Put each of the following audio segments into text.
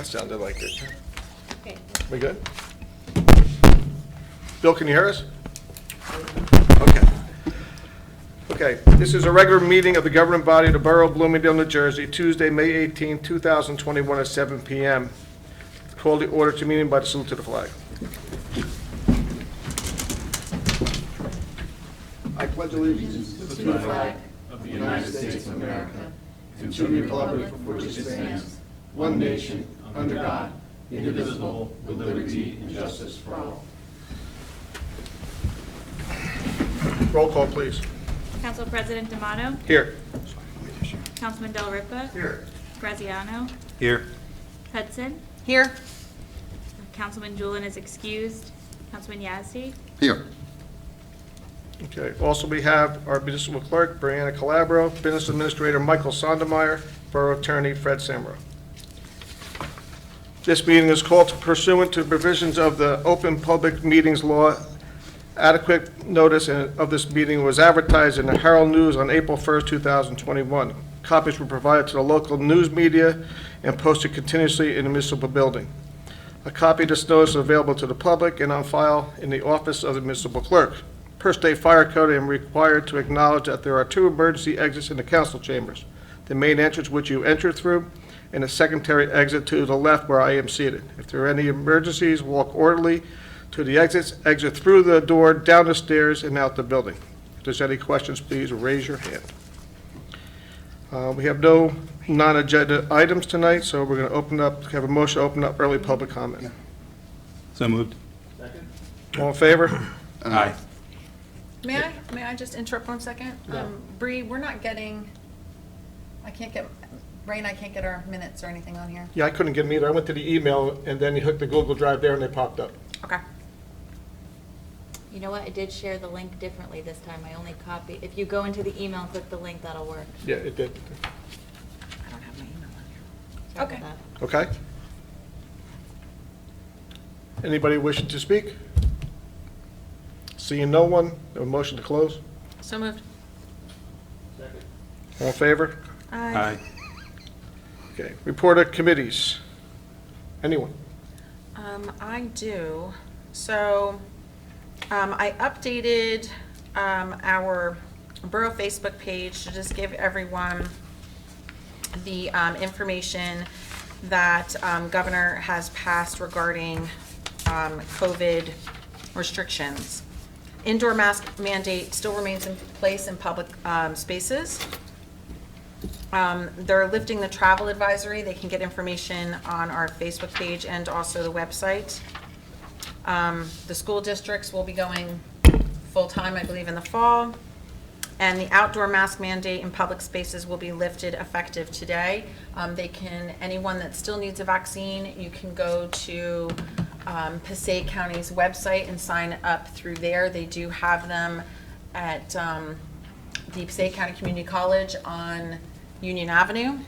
That sounded like it. Okay. We good? Bill, can you hear us? Okay. Okay, this is a regular meeting of the governing body of the Borough of Bloomingdale, New Jersey, Tuesday, May 18, 2021 at 7 p.m. Call the order to meeting by the salute to the flag. I pledge allegiance to the flag of the United States of America, and to the republic for which it stands, one nation, under God, indivisible, with liberty and justice for all. Roll call, please. Council President D'Amato? Here. Councilman Del Ripa? Here. Graziano? Here. Hudson? Here. Councilman Julin is excused. Councilman Yazdi? Here. Okay, also we have our municipal clerk, Brianna Calabro, business administrator, Michael Sondermeyer, borough attorney, Fred Samra. This meeting is called pursuant to provisions of the Open Public Meetings Law. Adequate notice of this meeting was advertised in the Herald News on April 1st, 2021. Copies were provided to the local news media and posted continuously in the municipal building. A copy of this notice is available to the public and on file in the office of the municipal clerk. Per state fire code, I am required to acknowledge that there are two emergency exits in the council chambers. The main entrance which you enter through and a secondary exit to the left where I am seated. If there are any emergencies, walk orderly to the exits, exit through the door, down the stairs, and out the building. If there's any questions, please raise your hand. We have no non-agenda items tonight, so we're going to have a motion to open up early public comment. So moved. All in favor? Aye. May I just interrupt 1 second? Yeah. Bree, we're not getting, Ray and I can't get our minutes or anything on here. Yeah, I couldn't get them either. I went to the email, and then you hooked the Google Drive there, and they popped up. Okay. You know what? I did share the link differently this time. I only copied. If you go into the email and click the link, that'll work. Yeah, it did. I don't have my email on here. Sorry Okay. about that. Okay. Anybody wishing to speak? Seeing no one, a motion to close. So moved. All in favor? Aye. Okay. Report of committees. Anyone? I do. So, I updated our Borough Facebook page to just give everyone the information that Governor has passed regarding COVID restrictions. Indoor mask mandate still remains in place in public spaces. They're lifting the travel advisory. They can get information on our Facebook page and also the website. The school districts will be going full-time, I believe, in the fall. And the outdoor mask mandate in public spaces will be lifted effective today. Anyone that still needs a vaccine, you can go to Passaic County's website and sign up through there. They do have them at the Passaic County Community College on Union Avenue.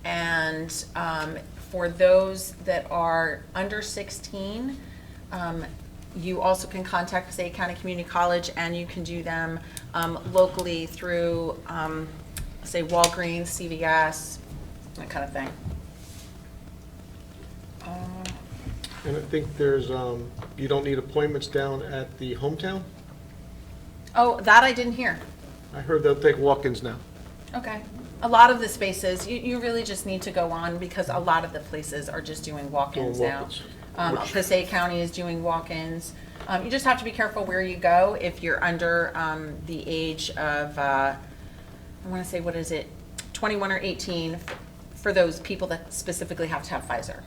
And for those that are under 16, you also can contact Passaic County Community College, and you can do them locally through, say, Walgreens, CVS, that kind of thing. And I think there's, you don't need appointments down at the hometown? Oh, that I didn't hear. I heard they'll take walk-ins now. Okay. A lot of the spaces, you really just need to go on because a lot of the places are just doing walk-ins Doing now. walk-ins. Passaic County is doing walk-ins. You just have to be careful where you go if you're under the age of, I want to say, what is it, 21 or 18, for those people that specifically have to have Pfizer.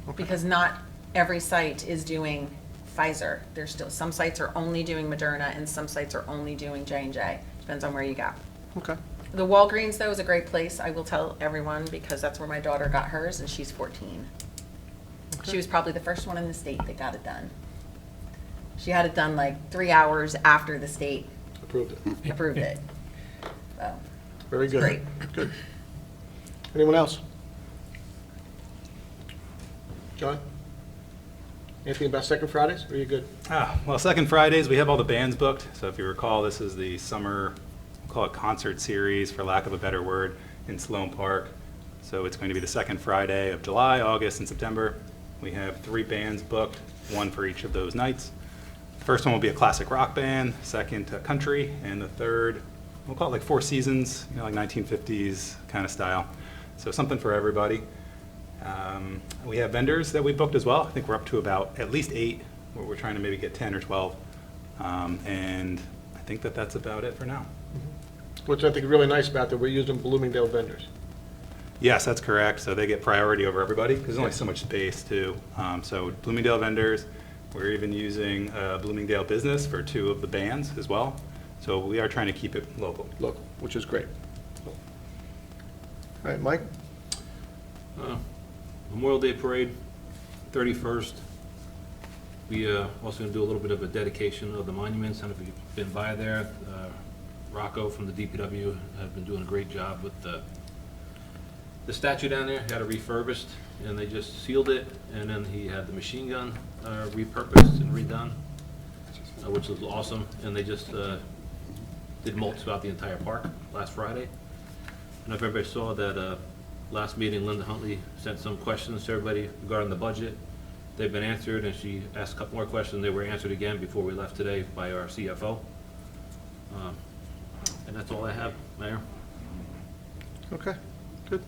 Okay. Because not every site is doing Pfizer. There's still, some sites are only doing Moderna and some sites are only doing J&J. Depends on where you go. Okay. The Walgreens, though, is a great place. I will tell everyone because that's where my daughter got hers and she's 14. Okay. She was probably the first one in the state that got it done. She had it done like 3 hours after the state Approved it. approved it. So, Very good. great. Good. Anyone else? John? Anything about Second Fridays? Or are you good? Well, Second Fridays, we have all the bands booked. So if you recall, this is the summer, we'll call it concert series, for lack of a better word, in Sloan Park. So it's going to be the second Friday of July, August, and September. We have 3 bands booked, 1 for each of those nights. The first one will be a classic rock band, second country, and the third, we'll call it like Four Seasons, like 1950s kind of style. So something for everybody. We have vendors that we booked as well. I think we're up to about at least 8. We're trying to maybe get 10 or 12. And I think that's about it for now. Which I think is really nice about that, we're using Bloomingdale vendors. Yes, that's correct. So they get priority over everybody because there's only so much space too. So Bloomingdale vendors, we're even using Bloomingdale Business for 2 of the bands as well. So we are trying to keep it local. Local, which is great. All right, Mike? Memorial Day Parade, 31st. We also going to do a little bit of a dedication of the monuments. I don't know if you've been by there. Rocco from the DPW have been doing a great job with the statue down there. He had it refurbished, and they just sealed it, and then he had the machine gun repurposed and redone, which was awesome. And they just did mulch throughout the entire park last Friday. And if everybody saw that last meeting, Linda Huntley sent some questions to everybody regarding the budget. They've been answered, and she asked a couple more questions. They were answered again before we left today by our CFO. And that's all I have, Mayor. Okay, good.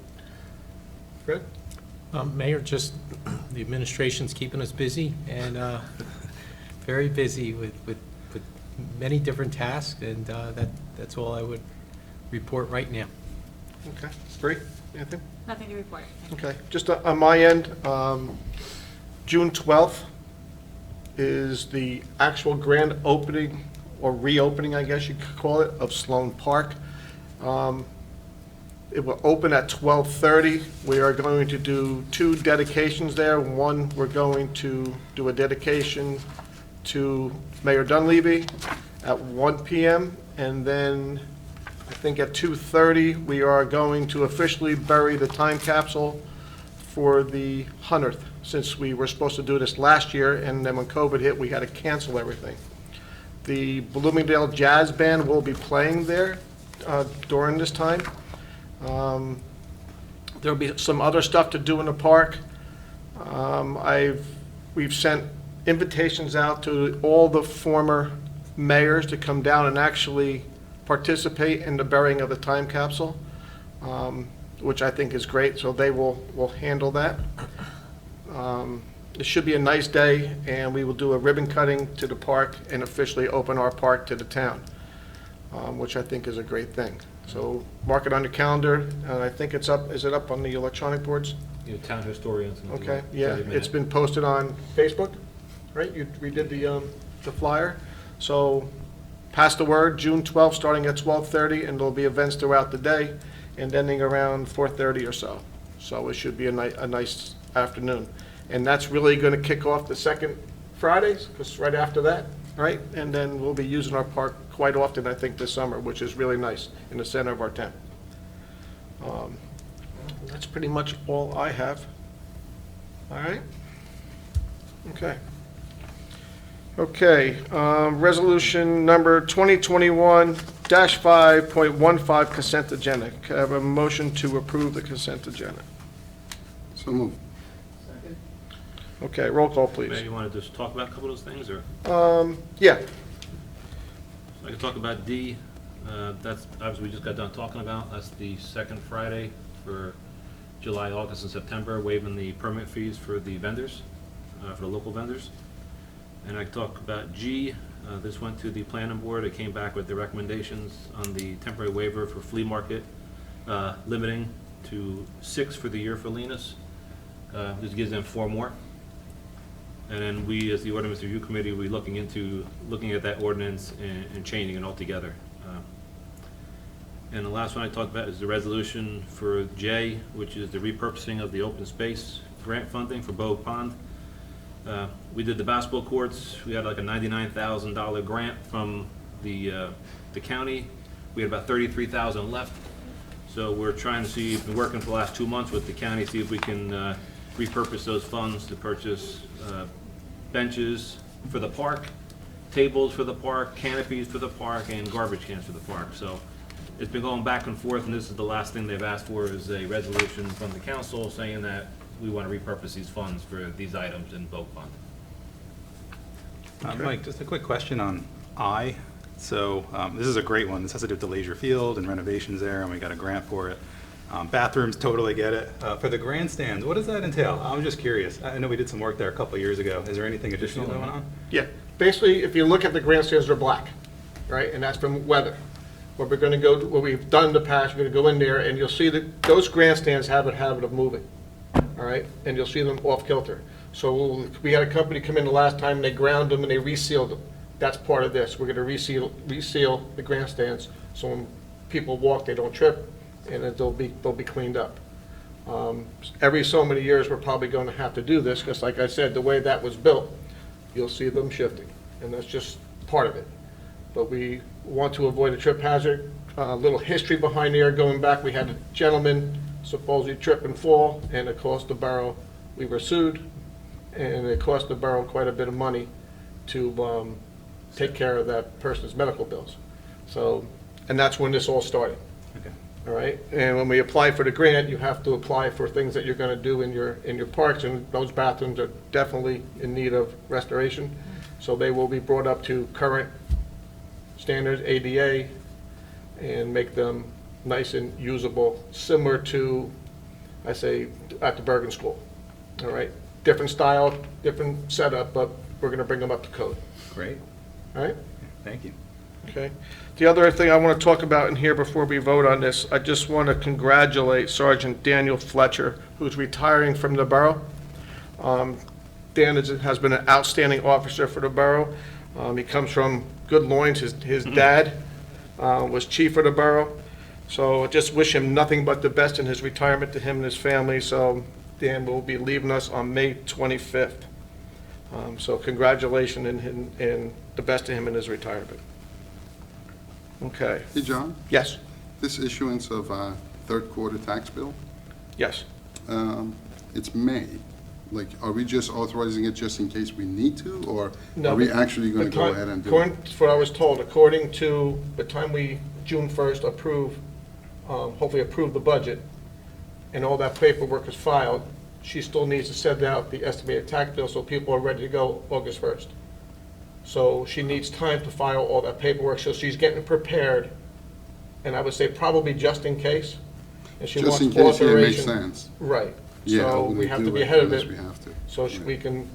Fred? Mayor, just the administration's keeping us busy and very busy with many different tasks, and that's all I would report right now. Okay, Bree, anything? Nothing to report. Okay, just on my end, June 12th is the actual grand opening, or reopening, I guess you could call it, of Sloan Park. It will open at 12:30. We are going to do 2 dedications there. One, we're going to do a dedication to Mayor Dunleavy at 1 p.m. And then I think at 2:30, we are going to officially bury the time capsule for the 100th, since we were supposed to do this last year, and then when COVID hit, we had to cancel everything. The Bloomingdale Jazz Band will be playing there during this time. There'll be some other stuff to do in the park. We've sent invitations out to all the former mayors to come down and actually participate in the burying of the time capsule, which I think is great, so they will handle that. It should be a nice day, and we will do a ribbon cutting to the park and officially open our park to the town, which I think is a great thing. So mark it on your calendar, and I think it's up, is it up on the electronic boards? You know, town historians. Okay, yeah, it's been posted on Facebook, right? You redid the flyer. So pass the word, June 12th, starting at 12:30, and there'll be events throughout the day and ending around 4:30 or so. So it should be a nice afternoon. And that's really going to kick off the second Fridays, because right after that, right? And then we'll be using our park quite often, I think, this summer, which is really nice, in the center of our town. That's pretty much all I have. All right? Okay. Okay, resolution number 2021-5.15 consent agenda. Can I have a motion to approve the consent agenda? So moved. Okay, roll call, please. Mayor, you want to just talk about a couple of those things, or? Yeah, I can talk about D. That's, obviously, we just got done talking about. That's the second Friday for July, August, and September, waiving the permit fees for the vendors, for the local vendors. And I can talk about G. This went to the planning board. It came back with the recommendations on the temporary waiver for flea market, limiting to 6 for the year for Lena's. This gives them 4 more. And then we, as the ordinance review committee, we're looking at that ordinance and changing it altogether. And the last one I talked about is the resolution for J, which is the repurposing of the open space grant funding for Bogue Pond. We did the basketball courts. We had like a $99,000 grant from the county. We had about $33,000 left. So we're trying to see, been working for the last 2 months with the county, see if we can repurpose those funds to purchase benches for the park, tables for the park, canopies for the park, and garbage cans for the park. So it's been going back and forth, and this is the last thing they've asked for is a resolution from the council saying that we want to repurpose these funds for these items in Voc Fund. Mike, just a quick question on I. So this is a great one. This has to do with the Leisure Field and renovations there, and we got a grant for it. Bathrooms, totally get it. For the grandstands, what does that entail? I'm just curious. I know we did some work there a couple of years ago. Is there anything additional going on? Yeah, basically, if you look at the grandstands, they're black, right? And that's from weather. What we're gonna go, what we've done in the past, you're gonna go in there and you'll see that those grandstands have a habit of moving, all right? And you'll see them off kilter. So we had a company come in the last time, they ground them and they resealed them. That's part of this. We're gonna reseal the grandstands, so when people walk, they don't trip, and that they'll be cleaned up. Every so many years, we're probably gonna have to do this, because like I said, the way that was built, you'll see them shifting, and that's just part of it. But we want to avoid a trip hazard. A little history behind there, going back, we had a gentleman supposedly trip and fall, and it cost the borough, we were sued, and it cost the borough quite a bit of money to take care of that person's medical bills. So, and that's when this all started. Okay. All right, and when we apply for the grant, you have to apply for things that you're gonna do in your parks, and those bathrooms are definitely in need of restoration. So they will be brought up to current standards, ADA, and make them nice and usable, similar to, I say, at the Bergen School. All right, different style, different setup, but we're gonna bring them up to code. Great. All right? Thank you. Okay. The other thing I want to talk about in here before we vote on this, I just want to congratulate Sergeant Daniel Fletcher, who's retiring from the borough. Dan has been an outstanding officer for the borough. He comes from good loins. His dad was chief of the borough. So I just wish him nothing but the best in his retirement, to him and his family. So Dan will be leaving us on May 25th. So congratulations and the best to him in his retirement. Okay. Hey, John, Yes, this issuance of third quarter tax bill, yes. it's May. Like, are we just authorizing it just in case we need to, or No, are we but actually going to the go time- ahead and do according it? to what I was told, according to the time we, June 1st, hopefully approve the budget, and all that paperwork is filed, she still needs to send out the estimated tax bill so people are ready to go August 1st. So she needs time to file all that paperwork, so she's getting prepared, and I would say probably just in case. And she Just wants in case, yeah, it makes authorization- sense. Right. Yeah, I So wouldn't we have to do be ahead of unless it, we have to. so Yeah. we can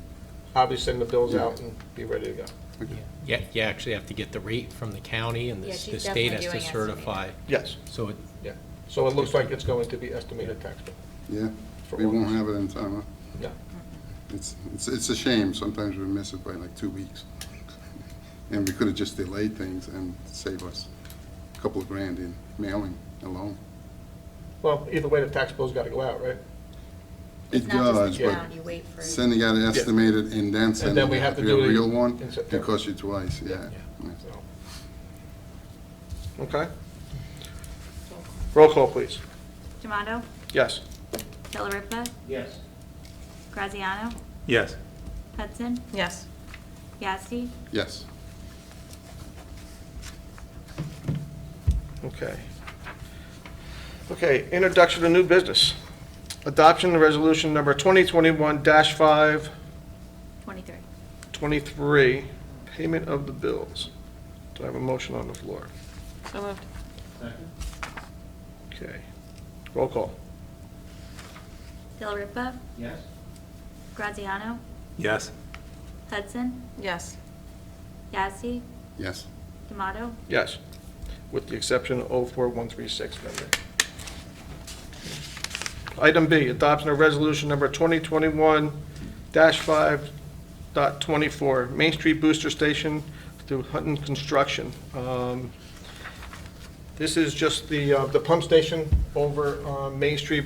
obviously send the bills Yeah. out and be ready to go. Okay. Yeah, you actually have to get the rate from the county, and Yeah, the she's state definitely has to doing certify. Yes, So it, yeah. So it looks like it's going to be estimated tax bill. Yeah, For we won't August. have it in time, huh? No. It's a shame, sometimes we miss it by like 2 weeks. And we could have just delayed things and save us a couple of grand in mailing alone. Well, either way, the tax bill's got to go out, right? It's It not just does, the but town, you wait for. sending out an estimated and then then sending we a have to do it real one, in it September. costs you twice, yeah. So. Okay. Roll call, please. D'Amato? Yes. Delariva? Yes. Graziano? Yes. Hudson? Yes. Yazdi? Yes. Okay. Okay, introduction to new business. Adoption of resolution number 2021-523, 23. payment of the bills. Do I have a motion on the floor? So moved. Okay. Roll call. Delariva? Yes. Graziano? Yes. Hudson? Yes. Yazdi? Yes. D'Amato? Yes, with the exception of 04136 amendment. Item B, adoption of resolution number 2021-5.24, Main Street Booster Station through Hutton Construction. This is just the pump station over on Main Street,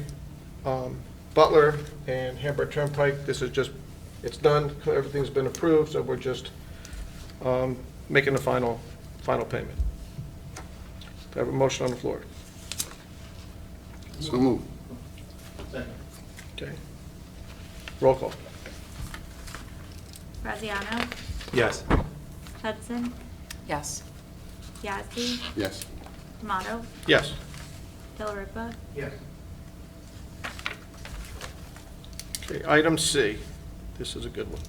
Butler and Hamburg Turnpike. This is just, it's done, everything's been approved, so we're just making the final payment. Do I have a motion on the floor? So move. Okay. Roll call. Graziano? Yes. Hudson? Yes. Yazdi? Yes. Tomato, Yes. Delariva, Yes. Okay, item C. This is a good one.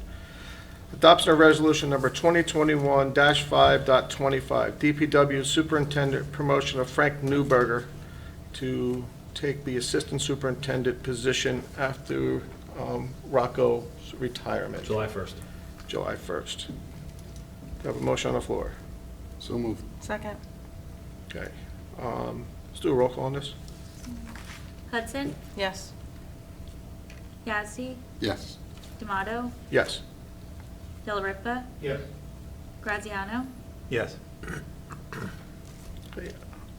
Adoption of resolution number 2021-5.25, DPW Superintendent promotion of Frank Newberger to take the Assistant Superintendent position after Rocco's retirement. July 1st. July 1st. Do I have a motion on the floor? So moved. Second. Okay. Let's do a roll call on this. Hudson, Yes. Yazdi, Yes. Tomato, Yes. Delariva, Yes. Graziano, Yes.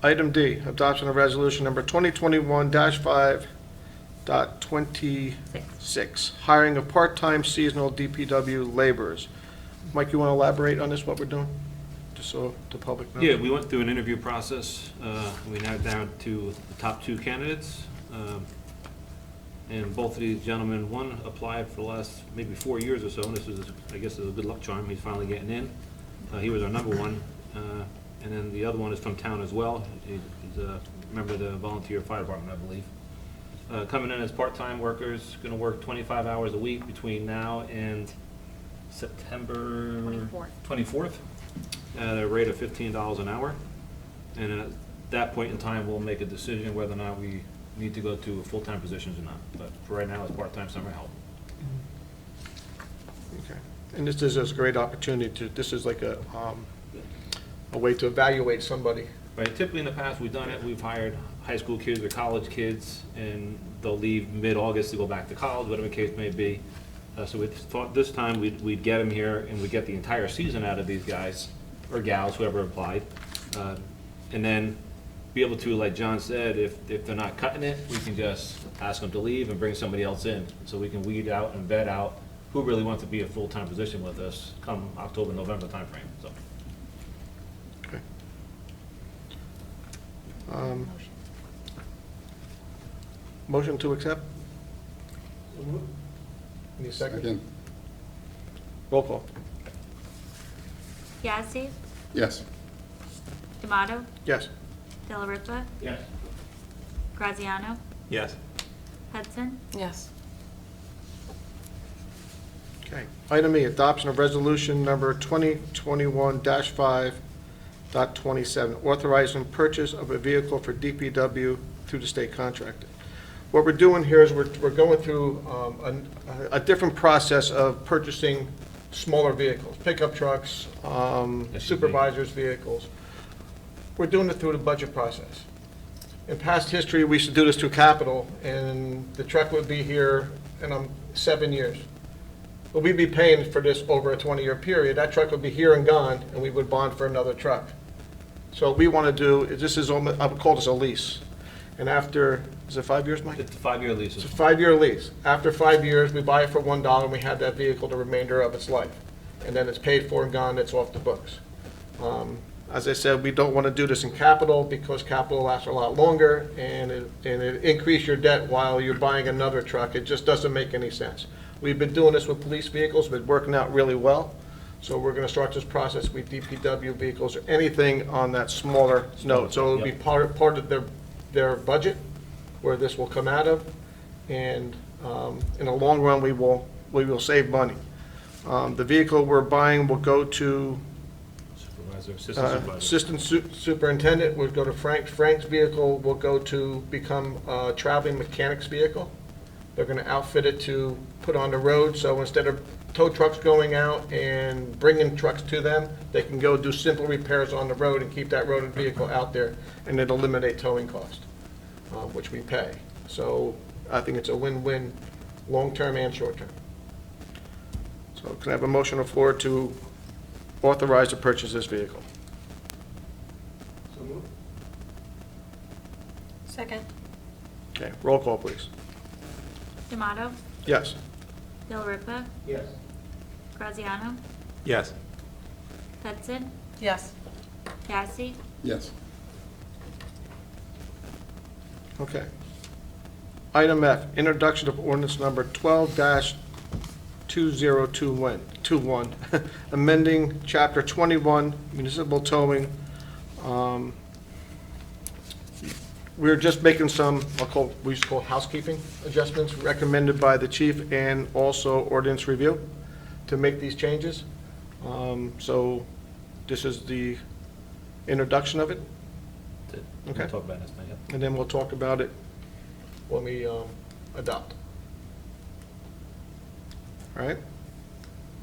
Item D, adoption of resolution number 2021-5.26, hiring of part-time seasonal DPW laborers. Mike, you want to elaborate on this, what we're doing? Just so the public knows. Yeah, we went through an interview process. We narrowed down to the top 2 candidates. And both of these gentlemen, one applied for the last maybe 4 years or so, and this is, I guess, is a good luck charm. He's finally getting in. He was our number one. And then the other one is from town as well. He's a member of the volunteer fire department, I believe. Coming in as part-time workers, going to work 25 hours a week between now and September 24th at a rate of $15 an hour. And at that point in time, we'll make a decision whether or not we need to go to full-time positions or not. But for right now, it's part-time summer help. Okay. And this is a great opportunity to, this is like a way to evaluate somebody. Right, typically in the past, we've done it, we've hired high school kids or college kids, and they'll leave mid-August to go back to college, whatever the case may be. So we thought this time we'd get them here and we'd get the entire season out of these guys, or gals, whoever applied. And then be able to, like John said, if they're not cutting it, we can just ask them to leave and bring somebody else in. So we can weed out and vet out who really wants to be a full-time position with us come October, November timeframe, so. Okay. Motion to accept? Need a second? Again. Roll call. Yazdi, Yes. Tomato, Yes. Delariva, Yes. Graziano, Yes. Hudson, Yes. Okay. Item E, adoption of resolution number 2021-5.27, authorizing purchase of a vehicle for DPW through the state contractor. What we're doing here is we're going through a different process of purchasing smaller vehicles, pickup trucks, supervisors' vehicles. We're doing it through the budget process. In past history, we used to do this through capital, and the truck would be here in 7 years. But we'd be paying for this over a 20-year period. That truck would be here and gone, and we would bond for another truck. So what we want to do, this is, I would call this a lease. And after, is it 5 years, Mike? It's a 5-year lease. It's a 5-year lease. After 5 years, we buy it for $1, and we have that vehicle the remainder of its life. And then it's paid for and gone, it's off the books. As I said, we don't want to do this in capital because capital lasts a lot longer, and it increase your debt while you're buying another truck. It just doesn't make any sense. We've been doing this with police vehicles, been working out really well. So we're going to start this process with DPW vehicles or anything on that smaller note. So it'll be part of their budget where this will come out of. And in the long run, we will save money. The vehicle we're buying will go to Supervisor, assistant supervisor. Assistant Superintendent would go to Frank. Frank's vehicle will go to become a traveling mechanics vehicle. They're going to outfit it to put on the road, so instead of tow trucks going out and bringing trucks to them, they can go do simple repairs on the road and keep that road and vehicle out there, and it'll eliminate towing cost, which we pay. So I think it's a win-win, long-term and short-term. So can I have a motion on the floor to authorize to purchase this vehicle? So moved. Second. Okay, roll call, please. Tomato, Yes. Delariva, Yes. Graziano, Yes. Hudson, Yes. Yazdi, Yes. Okay. Item F, introduction of ordinance number 12-2021, amending Chapter 21 municipal towing. we're just making some, we used to call housekeeping adjustments recommended by the chief and also ordinance review to make these changes. So this is the introduction of it, That's it. Okay. We'll talk about it next time, yeah. and then we'll talk about it when we adopt. All right?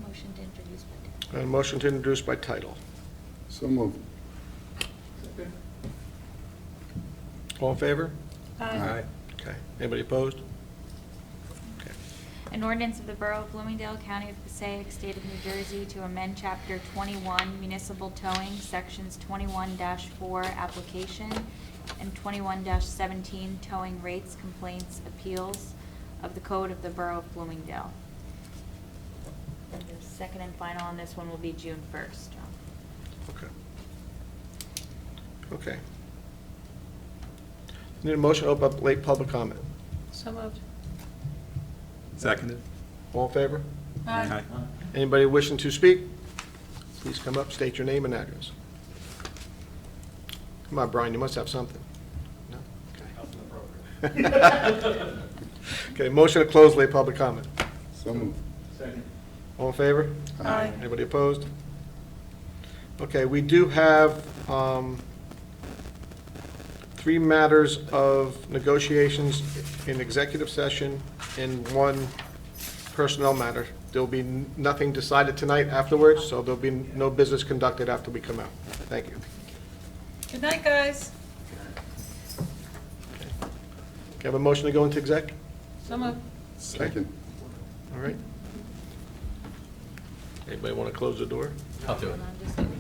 Motion to introduce by title. A motion to introduce by title. So moved. All in favor? Aye. Okay. Anybody opposed? Okay. An ordinance of the Borough of Bloomingdale, County of Passaic, State of New Jersey to amend Chapter 21 Municipal Towing, Sections 21-4 Application and 21-17 Towing Rates, Complaints, Appeals of the Code of the Borough of Bloomingdale. And the second and final on this one will be June 1st. Okay. Okay. Need a motion to open up late public comment. So moved. Seconded. All in favor? Aye. Anybody wishing to speak? Please come up, state your name and address. Come on, Brian, you must have something. No? Okay. Okay, motion to close late public comment. So moved. All in favor? Aye. Anybody opposed? Okay, we do have 3 matters of negotiations in executive session and 1 personnel matter. There'll be nothing decided tonight afterwards, so there'll be no business conducted after we come out. Thank you. Good night, guys. Okay, have a motion to go into exec? So moved. Second. All right. Anybody want to close the door? I'll do it. Hold on just a minute.